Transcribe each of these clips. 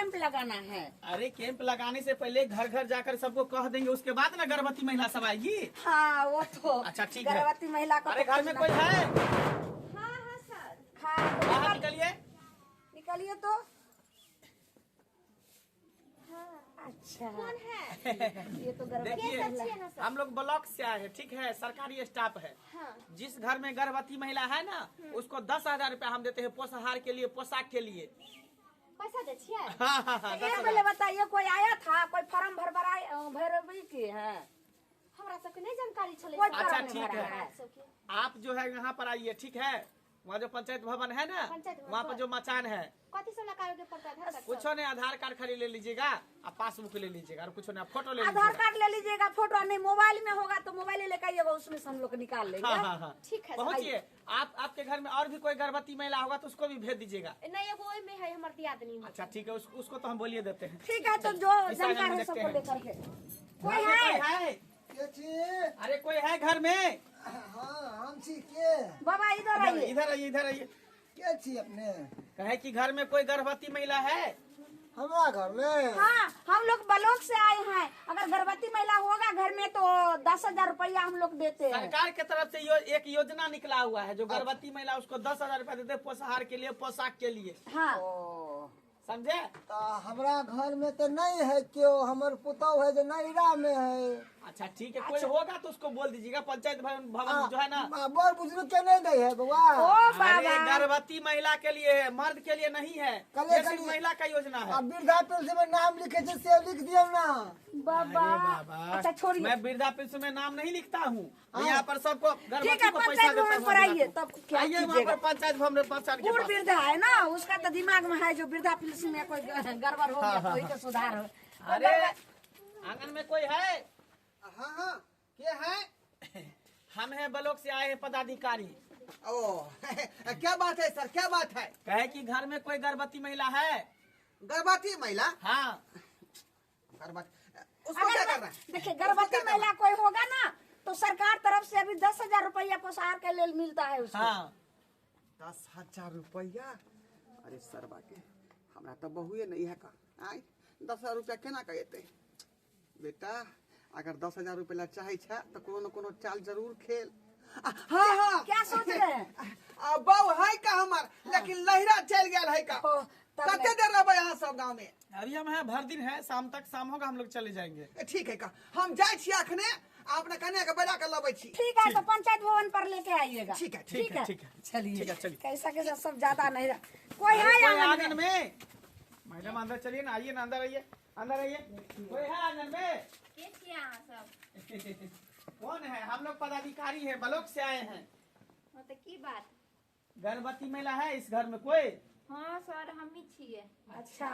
Camp लगाना है। अरे कैंप लगाने से पहले घर घर जाकर सबको कह देंगे, उसके बाद ना गर्भवती महिला सब आएगी। हाँ वो तो अच्छा ठीक है। गर्भवती महिला को अरे घर में कोई है? हाँ सर। हाँ बाहर निकलिए। निकलिए तो। अच्छा कौन है? ये तो गर्भवती देखिए महिला। हम लोग ब्लॉक से आए हैं, ठीक है, सरकारी स्टाफ है। हाँ। जिस घर में गर्भवती महिला है ना, उसको 10,000 रुपया हम देते हैं पोषाहार के लिए, पोशाक के लिए। पैसा दे छियै? हाँ हाँ हाँ, ये पहले बताइए, कोई आया था, कोई फॉर्म भरवी की है? हमरा सबके नहीं जानकारी छलै। कोई अच्छा फॉर्म नहीं ठीक भरा है। है। सबके आप जो है यहाँ पर आइए, ठीक है, वहाँ जो पंचायत भवन है ना, पंचायत भवन वहाँ पर जो मचान है, कथी सब लगावे के पड़ता है? आधार कार्ड कुछ नहीं, आधार कार्ड खाली ले लीजिएगा और पासबुक ले लीजिएगा, और कुछ नहीं, फोटो ले आधार लीजिएगा। कार्ड ले लीजिएगा, फोटो नहीं, मोबाइल में होगा तो मोबाइल लेकर आइएगा, उसमें से हम लोग निकाल लेंगे। हाँ हाँ हाँ ठीक है। पहुँचिए। आपके घर में और भी कोई गर्भवती महिला होगा तो उसको भी भेज दीजिएगा। नहीं एगो ओय में है हमर दियादनी। अच्छा ठीक है, उसको तो हम बोलिए देते हैं। ठीक है, तो जो इस आंगन जानकार में है देखते सबको हैं। लेकर के। घर कोई में है? के छी? अरे कोई है घर में? हाँ हम छी के? बाबा इधर आइए। इधर आइए, इधर आइए। के छी अपने? कहे कि घर में कोई गर्भवती महिला है? हमारा घर में? हाँ, हम लोग ब्लॉक से आए हैं। अगर गर्भवती महिला होगा घर में तो 10,000 रुपया हम लोग देते हैं। सरकार के तरफ से एक योजना निकला हुआ है, जो गर्भवती महिला उसको 10,000 रुपया देते हैं पोषाहार के लिए, पोशाक के लिए, हाँ ओ, समझे? तो हमारा घर में तो नहीं है, क्यों? हमार पुतौ है जो नैरा में है। अच्छा ठीक है, कोई होगा तो उसको बोल दीजिएगा। पंचायत भवन जो है ना, बड़ बुजुर्ग के नहीं गई है बउआ? ओ अरे बाबा, गर्भवती महिला के लिए है, मर्द के लिए नहीं है। कले ये सिर्फ कले- महिला का योजना है। अब वृद्धा पेंशन में नाम लिखे थे, से लिख दिया ना। बाबा। अरे बाबा, अच्छा छोड़िए, मैं वृद्धा पेंशन में नाम नहीं लिखता हूँ। यहाँ पर सबको ठीक गर्भवती है, को पैसा पंचायत देता भवन हूँ। पर आइए, तब क्या आइए वहाँ कीजिएगा। पर पंचायत भवन में पंचायत के बूढ़ पास। वृद्धा है ना, उसका तो दिमाग में है जो वृद्धा पेंशन में कोई गड़बड़ हो गया तो वही तो सुधार हो। अरे आंगन में कोई है? हाँ हाँ, के है? हम हैं ब्लॉक से आए हैं पदाधिकारी। ओ क्या बात है सर, क्या बात है? कहे कि घर में कोई गर्भवती महिला है? गर्भवती महिला? हाँ। गर्भवती, उसको क्या करना है? देखिए, गर्भवती महिला कोई होगा ना तो सरकार तरफ से अभी 10,000 रुपया पोषाहार के लिए मिलता है उसको। हाँ 10,000 रुपया? अरे सरबा के, हमरा तो बहुए नहीं है का। आय 10,000 रुपया केना कहते? बेटा अगर 10,000 रुपया चाहे छे तो कोनो न कोनो चाल जरूर खेल। हाँ हाँ, क्या सोच रहे हैं? बहू है का हमार, लेकिन लहरा चल गया है का। ओ, तब कते देर रहबे यहाँ सब गाँव में? अभी हम हैं, भर दिन है, शाम तक, शाम होगा हम लोग चले जाएंगे। ठीक है का, हम जाए छी अखने, अपने कन्या के बजा के लबै छी। ठीक है, तो पंचायत भवन पर लेके आइएगा। ठीक है, ठीक है, ठीक है। चलिए, ठीक है, चलिए। कैसा कैसा सब ज्यादा नहीं रहा। कोई है कोई आंगन आंगन में? में? मैडम अंदर चलिए ना, आइए ना, अंदर आइए, अंदर आइए। कोई है आंगन में? के छियै अहाँ सब? कौन है? हम लोग पदाधिकारी हैं, ब्लॉक से आए हैं। हां त की बात? गर्भवती महिला है इस घर में कोई? हां सर हम ही छियै। अच्छा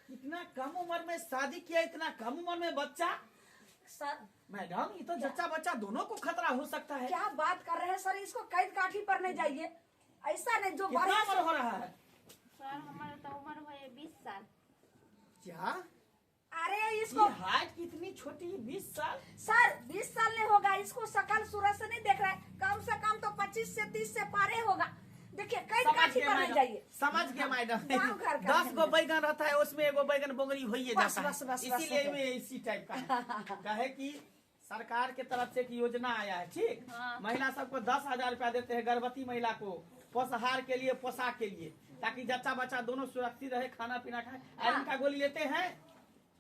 इतना कम उम्र में शादी किया, इतना कम उम्र में बच्चा? सर, मैडम ये तो जच्चा बच्चा दोनों को खतरा हो सकता है। क्या बात कर रहे हैं सर? इसको कैद काठी पर नहीं जाइए, ऐसा नहीं। जो कितना बढ़िया उम्र हो रहा है? सर हमारा तो उम्र है 20 साल। क्या? अरे ये इसको हाइट कितनी छोटी, 20 साल? सर 20 साल नहीं होगा, इसको शकल सूरत से नहीं देख रहा है, कम से कम तो 25 से 30 से पारे होगा। देखिए कैद समझ काठी गए पर नहीं मैडम, जाइए। समझ गए मैडम। गाँव घर का 10 गो बैगन रहता है, उसमें एगो बैगन बोगरी हो ही बस, जाता बस, है, बस, इसीलिए बस। में इसी टाइप का है। कहे कि सरकार के तरफ से एक योजना आया है, ठीक, हाँ। महिला सबको 10,000 रुपया देते हैं, गर्भवती महिला को पोषाहार के लिए, पोशाक के लिए, ताकि जच्चा बच्चा दोनों सुरक्षित रहे, खाना पीना खाए। आयरन का गोली लेते हैं?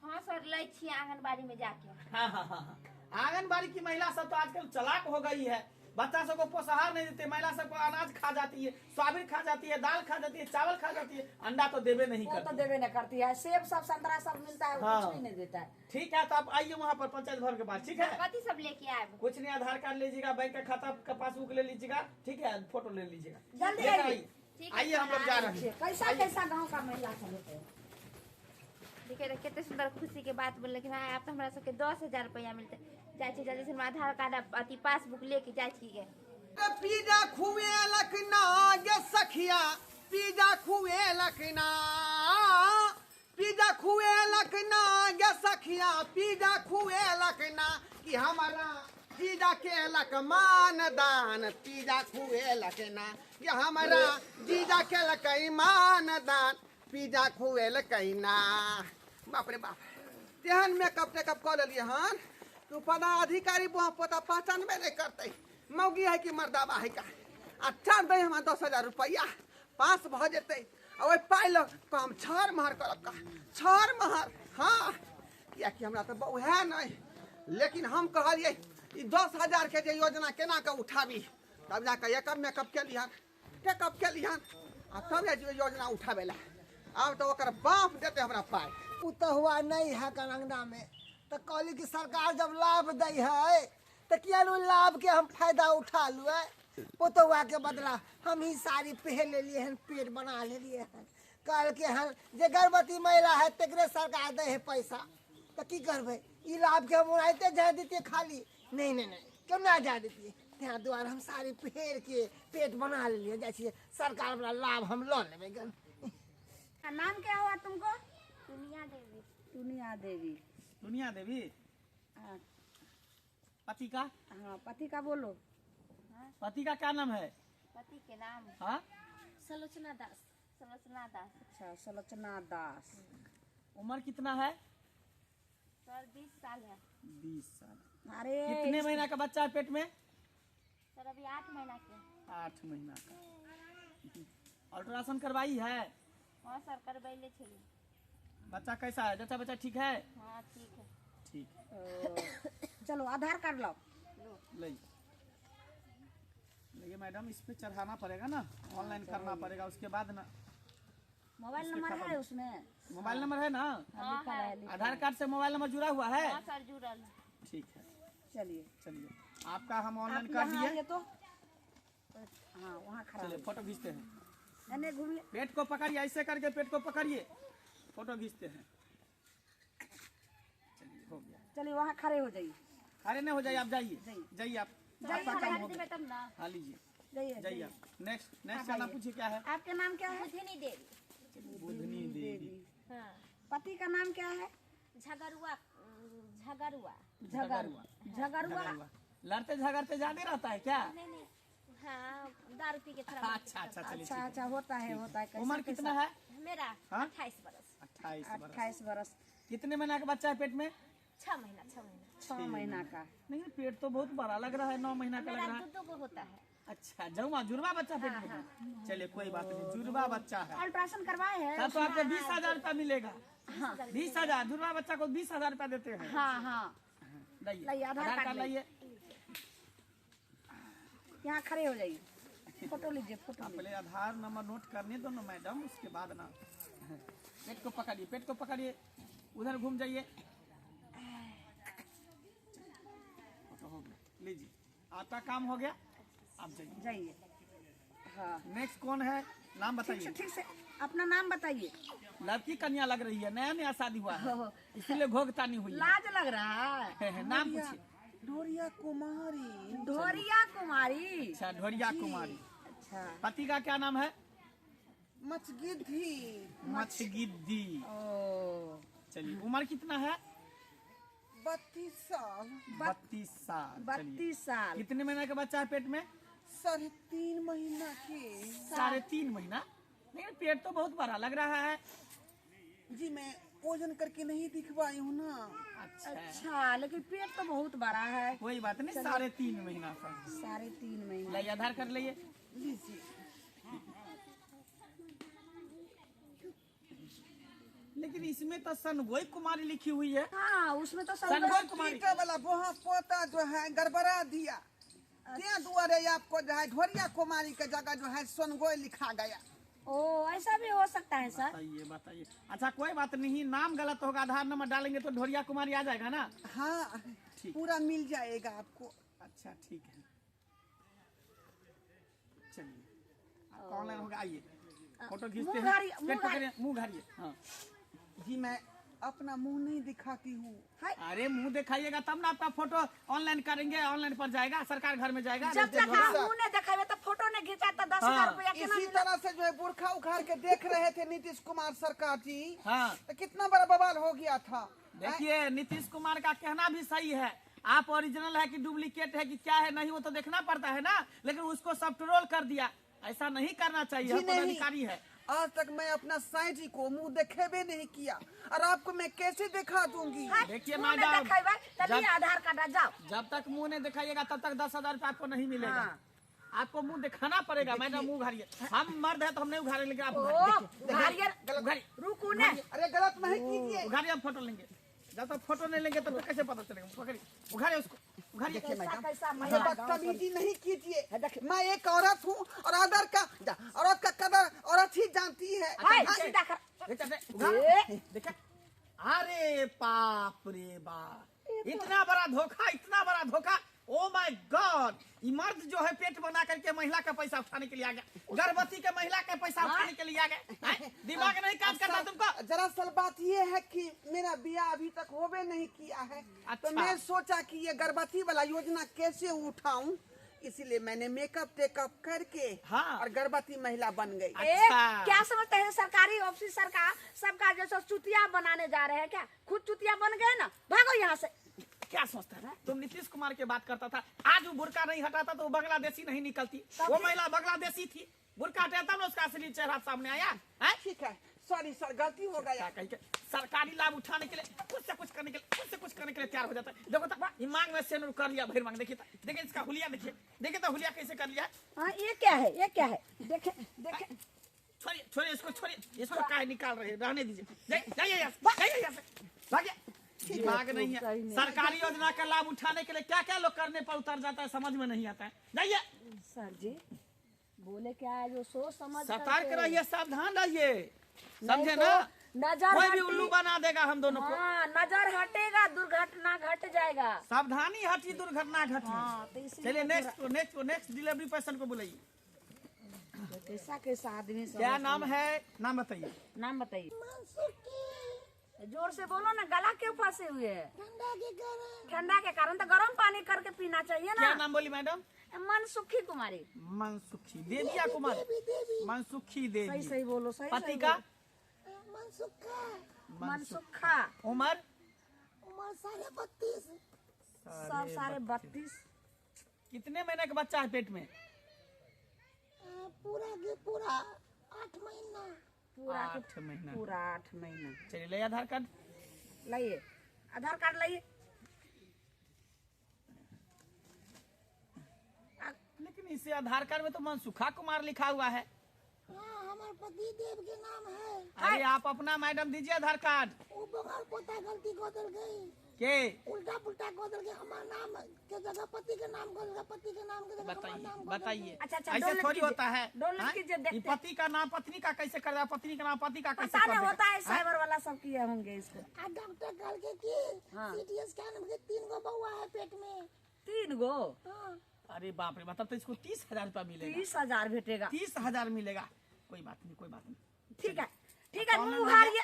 हां सर लै छियै आंगनबाड़ी में जाके। हाँ हाँ हाँ हाँ। आंगनबाड़ी की महिला सब तो आजकल चालाक हो गई है, बच्चा सबको पोषाहार नहीं देते, महिला सबको अनाज खा जाती है, सोयाबीन खा जाती है, दाल खा जाती है, चावल खा जाती है, अंडा तो देवे नहीं वो तो करती। देवे नहीं करती है, सेब सब संतरा सब मिलता है, वो हाँ। कुछ भी नहीं देता है। ठीक है, तो आप आइए वहाँ पर पंचायत भवन के पास, ठीक है? कथी सब लेके आएब? कुछ नहीं, आधार कार्ड लीजिएगा, बैंक का खाता का पासबुक ले लीजिएगा, ठीक है, फोटो ले लीजिएगा। जल्दी लेकर आइए। ठीक है, आइए, हम लोग जा रहे हैं। कैसा कैसा गाँव का महिला सब होते हैं। देखिए तो कितने सुंदर खुशी के बात बोल, लेकिन आप तो हमरा सबके 10,000 रुपया मिलते। जाय छी जल्दी से हम आधार कार्ड अथी पासबुक लेके जाय छी गे। पिज्जा खुएलक ना गे सखिया, पिज्जा खुएलक ना, पिज्जा खुएलक ना गे सखिया, पिज्जा खुएलक ना, कि हमारा पिज्जा केलक मानदान, पिज्जा खुएलक ना, कि हमारा जीजा केलक ईमानदान। पिज्जा खुएल कहिना बाप रे बाप तेहन मेकअप टेकअप कऽ लेलिए हन तू पदाधिकारी वहाँ पता पहचानबे नहीं करते मौगी है कि मर्दाबा है का अच्छा दे हमारा 10,000 रुपया पास भ जेते और पाइ लो काम छर महर करब का छर महर हाँ कियाकि हमरा तो बहु है नहीं लेकिन हम कहलिए ई 10,000 के जे योजना केना के उठाबी तब जाके एकम मेकअप के लिहन टेकअप के लिहन आ तब जे योजना उठाबे ला अब तो ओकर बाप देते हमरा पाइ उ तो हुआ नहीं है कंगना में तो कहली कि सरकार जब लाभ दे है तो क्या लो लाभ के हम फायदा उठा लुए पोतुआ के बदला हम ही साड़ी पहन ले लिए हैं पेट बना ले लिए हैं कल के हम जे गर्भवती महिला है तकरे सरकार दे है पैसा तो की करबे ई लाभ के हम उड़ाते जा देते खाली नहीं नहीं नहीं क्यों ना जा देती ત્યાં द्वारा हम साड़ी पहन के पेट बना ले लिए जैसे सरकार वाला लाभ हम लो लेबे गन नाम क्या हुआ तुमको? दुनिया देवी। दुनिया देवी। दुनिया देवी हाँ पति का हाँ, पति का बोलो। पति का क्या नाम है? पति के नाम हाँ सलोचना दास। सलोचना दास। अच्छा सलोचना दास। उम्र कितना है? सर 20 साल है। 20 साल। अरे कितने महीना का बच्चा है पेट में? सर अभी 8 महीना के। 8 महीना का। अल्ट्रासाउंड करवाई है? हाँ सर करबैले छली। बच्चा कैसा है? जच्चा बच्चा ठीक है? हाँ ठीक है। ठीक है। चलो आधार कार्ड लाओ। लेकिन मैडम इस पे चढ़ाना पड़ेगा ना ऑनलाइन करना पड़ेगा उसके बाद ना मोबाइल नंबर है उसमें? मोबाइल नंबर है ना? हाँ लिखा है। है लिखा आधार कार्ड से मोबाइल नंबर जुड़ा हुआ है? हाँ सर जुड़ल है। ठीक है चलिए चलिए आपका हम आप ऑनलाइन कर यहाँ दिए। आइए तो हाँ वहाँ खड़ा चलिए हो फोटो खींचते हैं। नहीं घूमिए। पेट को पकड़िए ऐसे करके पेट को पकड़िए फोटो खींचते हैं। चलिए हो गया। चलिए वहाँ खड़े हो जाइए। अरे नहीं हो जाइए आप जाइए जाइए आप आपका काम हो गया। तब ना हाँ लीजिए जाइए जाइए आप नेक्स्ट का नाम पूछिए क्या है? आपके नाम क्या है? बुधनी देवी। बुधनी देवी। हाँ पति का नाम क्या है? झगरुआ। झगरुआ। झगरुआ। झगरुआ। लड़ते झगड़ते ज्यादा रहता है क्या? नहीं नहीं हाँ दारू पी के थोड़ा अच्छा अच्छा चलिए अच्छा अच्छा होता है कैसा उम्र कितना है? मेरा हाँ? 28 बरस। 28 बरस। कितने महीना का बच्चा है पेट में? 6 महीना 6 महीना। 6 महीना का। नहीं पेट तो बहुत बड़ा लग रहा है 9 महीना का लग मेरा रहा है। दो को होता है। अच्छा जुड़वा बच्चा पेट में है। चलिए कोई बात नहीं जुड़वा बच्चा है अल्ट्रासाउंड करवाए हैं? तब तो आपको 20,000 रुपया मिलेगा। 20,000 जुड़वा बच्चा को 20,000 रुपया देते हैं। हाँ हाँ लाइए लाइए, आधार कार्ड लाइए। यहाँ खड़े हो जाइए फोटो लीजिए फोटो आप पहले आधार नंबर नोट करने दो ना मैडम उसके बाद ना पेट को पकड़िए उधर घूम जाइए। फोटो हो गया लीजिए आपका काम हो गया आप जाइए। जाइए। हाँ नेक्स्ट कौन है नाम बताइए। ठीक से अपना नाम बताइए। लड़की कन्या लग रही है नया शादी हुआ है इसीलिए घोघतानी हुई लाज लग रहा है। है। नाम पूछिए। ढोरिया कुमारी ढोरिया कुमारी। अच्छा ढोरिया कुमारी। अच्छा पति का क्या नाम है? मचगिद्धि मछगिद्दी। ओ चलिए उम्र कितना है? 32 साल 32 साल। चलिए 32 साल। कितने महीने का बच्चा है पेट में? 3.5 महीना के 3.5 महीना। लेकिन पेट तो बहुत बड़ा लग रहा है। जी मैं वजन करके नहीं दिखवाई हूँ ना। अच्छा लेकिन पेट तो बहुत बड़ा है। कोई बात नहीं 3.5 महीना का। 3.5 महीना। लाइए आधार कार्ड लाइए। लीजिए लेकिन इसमें तो सनगोई कुमारी लिखी हुई है। हाँ उसमें तो सब सनगोई कुमारी। बेटा वाला वहाँ पोता जो है गड़बड़ा दिया क्या दुआरे आपको जो है ढोरिया कुमारी के जगह जो है सोनगोई लिखा गया। ओ ऐसा भी हो सकता है सर। बताइए अच्छा कोई बात नहीं नाम गलत होगा आधार नंबर डालेंगे तो ढोरिया कुमारी आ जाएगा ना? हाँ ठीक। पूरा मिल जाएगा आपको। अच्छा ठीक है चलिए ऑनलाइन होगा आइए फोटो खींचते मुंह हैं। घारिए, पेट मुंह पकड़िए मुंह घारिए। हाँ जी मैं अपना मुंह नहीं दिखाती हूँ। अरे मुंह दिखाइएगा तब ना आपका फोटो ऑनलाइन करेंगे ऑनलाइन पर जाएगा सरकार घर में जाएगा। जब तक आप मुंह ने दिखावे तो फोटो ने खींचा तो 10,000 रुपया केना इसी तरह से जो है बुरखा उखाड़ के देख रहे थे नीतीश कुमार सरकार जी हाँ तो कितना बड़ा बवाल हो गया था। देखिए नीतीश कुमार का कहना भी सही है आप ओरिजिनल है कि डुप्लीकेट है कि क्या है नहीं वो तो देखना पड़ता है ना लेकिन उसको सब ट्रोल कर दिया। ऐसा नहीं करना चाहिए जी हम नहीं। अधिकारी है। आज तक मैं अपना साइटी को मुंह देखेबे नहीं किया और आपको मैं कैसे दिखा दूंगी। देखिए मुंह नहीं मैडम, दिखाइबा, चलिए जब- आधार कार्ड जाओ। जब तक मुंह नहीं दिखाइएगा तब तक 10,000 रुपया आपको नहीं मिलेगा। हाँ। आपको मुंह दिखाना पड़ेगा। मैडम मुंह उघारिए। हम मर्द है तो हम नहीं उघारे, लेकिन आप ओ, उघारिए। उघारिए, उघारिए, रुकू ने। अरे गलत नहीं कीजिए। उघारिए, हम फोटो लेंगे। जब तक फोटो नहीं लेंगे तब तक कैसे पता चलेगा? पकड़िए, उघारिए उसको, उघारिए। कैसा कैसा ये महिला बदतमीजी नहीं कीजिए। मैं एक औरत हूँ और औरत का कदर औरत ही जानती है। हाय, हाँ, सीधा कर। देखा? अरे बाप रे बाप, इतना बड़ा धोखा, इतना बड़ा धोखा। ओ माय गॉड, ये मर्द जो है पेट बना करके महिला का पैसा उठाने के लिए आ गया, गर्भवती के महिला का पैसा उठाने के लिए आ गए। हैं? दिमाग नहीं काम करता तुमको? दरअसल बात ये है कि मेरा ब्याह अभी तक होबे नहीं किया है। तो अच्छा। मैं सोचा कि ये गर्भवती वाला योजना कैसे उठाऊं, इसीलिए मैंने मेकअप टेकअप करके हाँ। और गर्भवती महिला बन गई। अच्छा। क्या समझते हैं सरकारी ऑफिसर का सबका जैसा चुतिया बनाने जा रहे हैं क्या? खुद चुतिया बन गए ना, भागो यहाँ से। क्या सोचता है? तुम नीतीश कुमार की बात करता था, आज वो बुर्का नहीं हटाता तो वो बांग्लादेशी नहीं निकलती। वो महिला बांग्लादेशी थी, बुर्का हटाता ना उसका असली चेहरा सामने आया। हैं? ठीक है, सॉरी सर, गलती हो गया। क्या कही के सरकारी लाभ उठाने के लिए कुछ से कुछ करने के लिए, कुछ से कुछ करने के लिए तैयार हो जाता है। देखो तो ये मांग में सेनुर कर लिया, भैर मांग। देखिए देखिए इसका हुलिया, देखिए देखिए तो हुलिया कैसे कर लिया है। हाँ, ये क्या है? ये क्या है? देखे देखे। छोड़िए छोड़िए इसको, छोड़िए इसको, काहे निकाल रहे हैं? रहने दीजिए। जाइए यहाँ से, जाइए यहाँ से, भागिए। दिमाग नहीं है। सरकारी योजना का लाभ उठाने के लिए क्या क्या लोग करने पर उतर जाता है, समझ में नहीं आता है। जाइए, सर जी बोले क्या है, जो सोच समझ सतर्क रहिए, सावधान रहिए, समझे नहीं ना? तो नजर कोई भी हटी- उल्लू बना देगा हम दोनों को। हाँ, नजर हटेगा, दुर्घटना घट जाएगा। सावधानी हटी, दुर्घटना घटी। हाँ, तो इसीलिए चलिए नेक्स्ट डिलीवरी पर्सन को बुलाइए। कैसा कैसा आदमी सब क्या है। नाम है? नाम बताइए। नाम बताइए। जोर से बोलो ना, गला क्यों फंसे हुए है? ठंडा के कारण तो गर्म पानी करके पीना चाहिए क्या ना। नाम बोली मैडम? मनसुखी कुमारी। मनसुखी देविया कुमार, मनसुखी सही देवी। सही बोलो, सही पति सही का? बोलो। मनसुखा। उम्र? सब सारे 32। कितने महीने का बच्चा है पेट में? पूरा 8 महीना। पूरा 8 महीना। चलिए ले आधार कार्ड। लाइए आधार कार्ड, लाइए। लेकिन इसे आधार कार्ड में तो मनसुखा कुमार लिखा हुआ है। हमारे पति देव के नाम है। अरे आप अपना मैडम दीजिए आधार कार्ड। वो बगल पोता गलती बदल गई, के उल्टा पुल्टा बदल गया। हमारा नाम के जगह पति के नाम बदल गया, पति के नाम के जगह हमारा बताइए नाम बदल बताइए। अच्छा, अच्छा, ऐसे डाउनलोड थोड़ी कीजिए, होता है। डाउनलोड हाँ? कीजिए, देखते ये पति का नाम पत्नी का कैसे कर देगा, पत्नी का नाम पति का कैसे पता कर नहीं देगा? होता है, हाँ? साइबर वाला सब किए होंगे इसको। गया। डॉक्टर कल के की हाँ। सीटी स्कैन में 3 गो बउआ है पेट में। 3 गो हाँ। अरे बाप रे, मतलब तो इसको 30,000 रुपया मिलेगा। 30,000 भेटेगा। 30,000 मिलेगा। कोई बात नहीं, कोई बात नहीं। ठीक है, ठीक है, ऑनलाइन मुंह उघारिए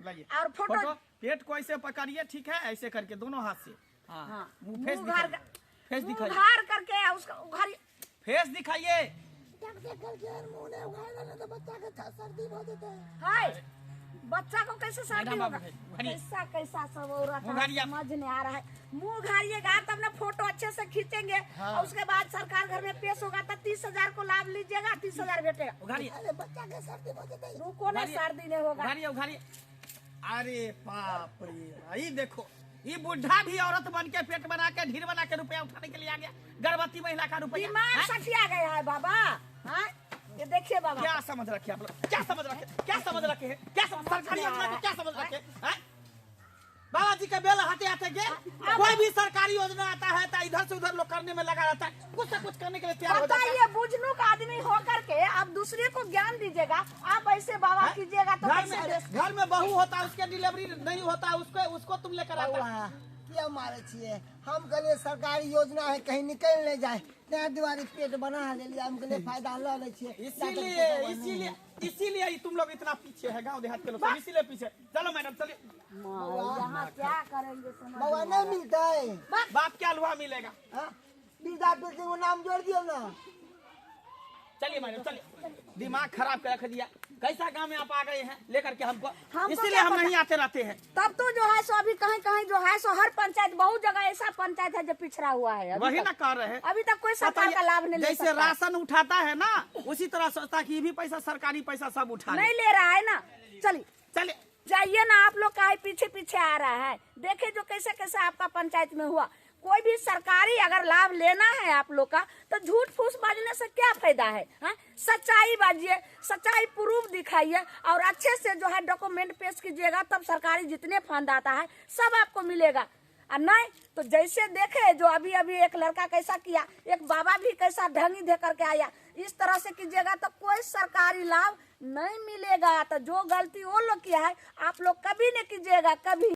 लाइए। और फोटो। पेट को ऐसे पकड़िए, ठीक है, ऐसे करके दोनों हाथ से। हाँ, हाँ, मुंह मुंह फेस उघार दिखाइए, फेस मुंह दिखाइए, उघार करके उसका उघारिए। फेस दिखाइए। डॉक्टर कल के मुंह ने उघाड़ा ना तो बच्चा के सर्दी हो जाता है। हाय, बच्चा को कैसे सर्दी मैडम, होगा? आप उघारिए। कैसा कैसा सब हो रहा उघारिए है, आप। समझ नहीं आ रहा है। मुंह उघारिएगा तब ना फोटो अच्छे से खींचेंगे। और उसके बाद सरकार घर में पेश होगा तो 30,000 को लाभ लीजिएगा, 30,000 भेटेगा। उघारिए, अरे बच्चा के सर्दी हो जाता है। रुको ना, उघारिए। सर्दी नहीं होगा। उघारिए, उघारिए। अरे बाप रे, भाई देखो, ये बुढ़ा भी औरत बन के पेट बना के ढीर बना के रुपया उठाने के लिए आ गया। गर्भवती महिला का रुपया। दिमाग हैं? सठिया गया है बाबा। हाँ, ये देखिए बाबा। क्या समझ रखे आप लोग? क्या समझ रखे? क्या समझ रखे हैं? क्या समझ सरकारी योजना को क्या समझ रखे हैं? बाबा जी का बेल हटे आते के कोई भी सरकारी योजना आता है तो इधर से उधर लोग करने में लगा रहता है, कुछ से कुछ करने के लिए तैयार हो जाता है। बताइए, बुझनुक आदमी होकर के आप दूसरे को ज्ञान दीजिएगा, आप ऐसे बाबा कीजिएगा तो कैसे? घर में बहू होता है, उसके डिलीवरी नहीं होता, उसको तुम लेकर आता है। बउआ, क्या मारे छिए? हम कहलिए सरकारी योजना है, कहीं निकल नहीं जाए, तें दुआरी पेट बना ले लिया। हम कहलिए फायदा ल ले छिए। इसीलिए तुम लोग इतना पीछे है, गांव देहात के लोग सब इसीलिए पीछे। चलो मैडम चलिए। यहाँ क्या करेंगे समझ बउआ नहीं आ नहीं मिलता है। बाप क्या लुहा मिलेगा? हाँ? वृद्धा पेंशन को नाम जोड़ दियो ना। चलिए मैडम चलिए, दिमाग खराब कर रख दिया। कैसा गांव में आप आ गए हैं लेकर के हमको इसीलिए क्या हम पता? नहीं आते रहते हैं। तब तो जो है सो अभी कहीं कहीं जो है सो हर पंचायत, बहुत जगह ऐसा पंचायत है जो पिछड़ा हुआ है। अभी वही तक- ना कर रहे हैं। अभी तक कोई सरकार का लाभ नहीं ले जैसे सकता। राशन उठाता है ना, उसी तरह सोचता कि ये भी पैसा सरकारी पैसा सब उठा ले। नहीं ले रहा है ना। चलिए चलिए जाइए ना, आप लोग का पीछे पीछे आ रहा है। देखे जो कैसे कैसे आपका पंचायत में हुआ। कोई भी सरकारी अगर लाभ लेना है आप लोग का, तो झूठ फूस बाजने से क्या फायदा है? हाँ? सच्चाई बाजिए, सच्चाई प्रूफ दिखाइए और अच्छे से जो है डॉक्यूमेंट पेश कीजिएगा, तब सरकारी जितने फंड आता है सब आपको मिलेगा। और नहीं तो जैसे देखे जो अभी अभी एक लड़का कैसा किया, एक बाबा भी कैसा ढंगी दे करके आया, इस तरह से कीजिएगा तो कोई सरकारी लाभ नहीं मिलेगा। तो जो गलती वो लोग किया है आप लोग कभी नहीं कीजिएगा, कभी।